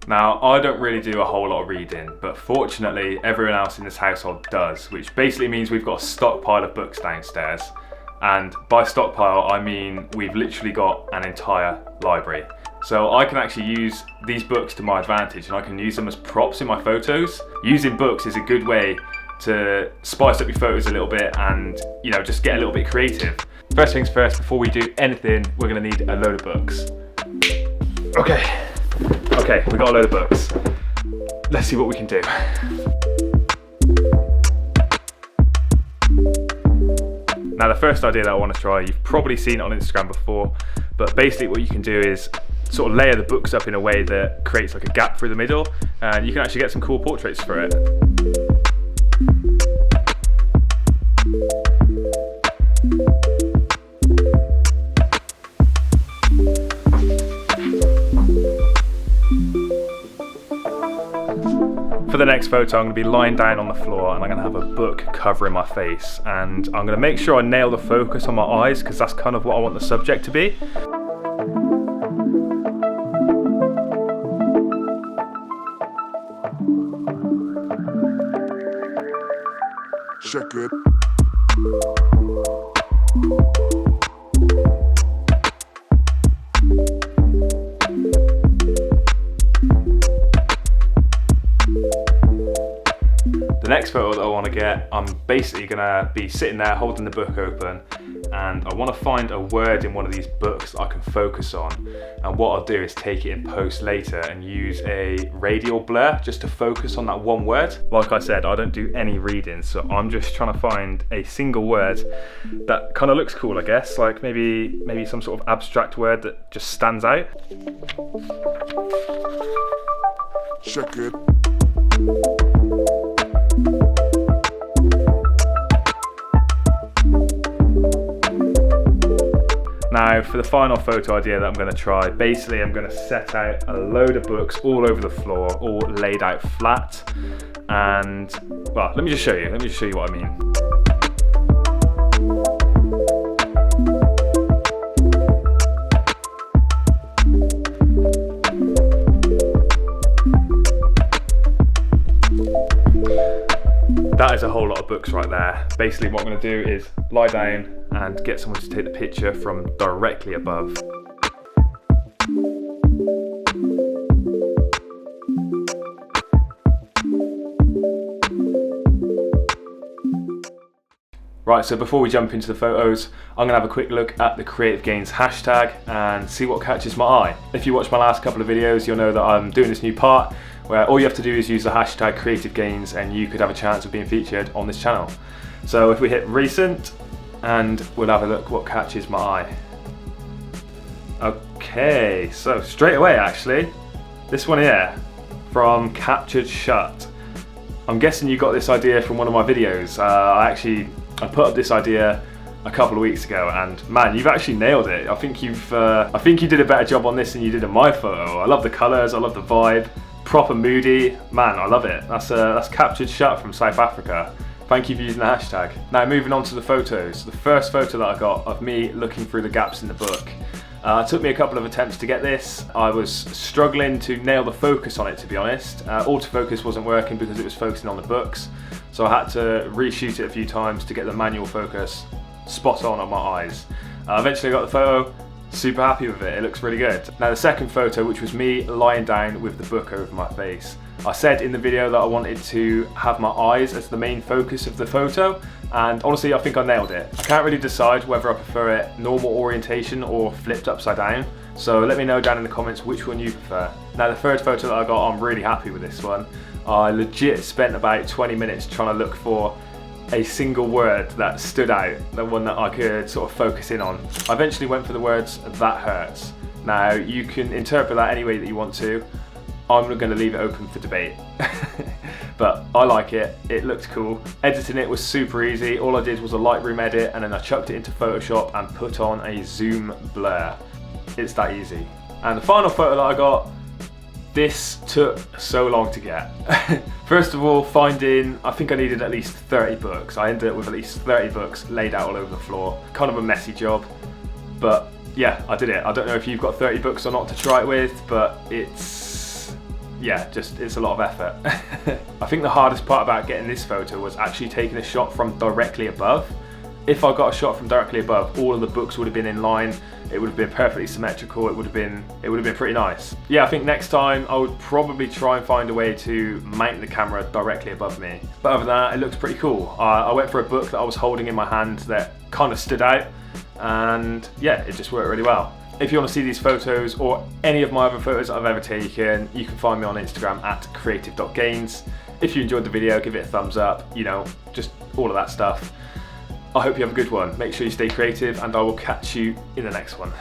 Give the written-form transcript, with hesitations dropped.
Now, I don't really do a whole lot of reading, but fortunately everyone else in this household does, which basically means we've got a stockpile of books downstairs. And by stockpile, I mean we've literally got an entire library. So I can actually use these books to my advantage, and I can use them as props in my photos. Using books is a good way to spice up your photos a little bit and, you know, just get a little bit creative. First things first, before we do anything, we're gonna need a load of books. Okay, we got a load of books. Let's see what we can do. Now, the first idea that I want to try, you've probably seen it on Instagram before, but basically what you can do is sort of layer the books up in a way that creates like a gap through the middle, and you can actually get some cool portraits for it. For the next photo, I'm going to be lying down on the floor and I'm going to have a book covering my face, and I'm going to make sure I nail the focus on my eyes because that's kind of what I want the subject to be. Check it. The next photo that I want to get, I'm basically going to be sitting there holding the book open, and I want to find a word in one of these books that I can focus on, and what I'll do is take it in post later and use a radial blur just to focus on that one word. Like I said, I don't do any reading, so I'm just trying to find a single word that kind of looks cool, I guess, like maybe some sort of abstract word that just stands out. Check it. Now, for the final photo idea that I'm going to try, basically I'm going to set out a load of books all over the floor, all laid out flat, and, well, let me just show you what I mean. That is a whole lot of books right there. Basically what I'm going to do is lie down and get someone to take the picture from directly above. Right, so before we jump into the photos, I'm going to have a quick look at the Creative Gains hashtag and see what catches my eye. If you watch my last couple of videos, you'll know that I'm doing this new part where all you have to do is use the hashtag Creative Gains and you could have a chance of being featured on this channel. So if we hit recent, and we'll have a look what catches my eye. Okay, so straight away actually, this one here, from Captured Shut. I'm guessing you got this idea from one of my videos. I put up this idea a couple of weeks ago, and man, you've actually nailed it. I think you did a better job on this than you did in my photo. I love the colours, I love the vibe, proper moody. Man, I love it. That's Captured Shut from South Africa. Thank you for using the hashtag. Now moving on to the photos. The first photo that I got of me looking through the gaps in the book. It took me a couple of attempts to get this. I was struggling to nail the focus on it, to be honest. Autofocus wasn't working because it was focusing on the books. So I had to reshoot it a few times to get the manual focus spot on my eyes. Eventually I got the photo, super happy with it. It looks really good. Now the second photo, which was me lying down with the book over my face. I said in the video that I wanted to have my eyes as the main focus of the photo, and honestly I think I nailed it. I can't really decide whether I prefer it normal orientation or flipped upside down, so let me know down in the comments which one you prefer. Now the third photo that I got, I'm really happy with this one. I legit spent about 20 minutes trying to look for a single word that stood out, the one that I could sort of focus in on. I eventually went for the words, "that hurts." Now you can interpret that any way that you want to. I'm going to leave it open for debate. But I like it, it looked cool. Editing it was super easy. All I did was a Lightroom edit and then I chucked it into Photoshop and put on a zoom blur. It's that easy. And the final photo that I got, this took so long to get. First of all, I think I needed at least 30 books. I ended up with at least 30 books laid out all over the floor. Kind of a messy job, but yeah, I did it. I don't know if you've got 30 books or not to try it with, but it's yeah, just it's a lot of effort. I think the hardest part about getting this photo was actually taking a shot from directly above. If I got a shot from directly above, all of the books would have been in line. It would have been perfectly symmetrical. It would have been pretty nice. Yeah, I think next time I would probably try and find a way to mount the camera directly above me. But other than that, it looks pretty cool. I went for a book that I was holding in my hand that kind of stood out, and yeah, it just worked really well. If you want to see these photos or any of my other photos I've ever taken, you can find me on Instagram at creative.gains. If you enjoyed the video, give it a thumbs up, you know, just all of that stuff. I hope you have a good one. Make sure you stay creative, and I will catch you in the next one.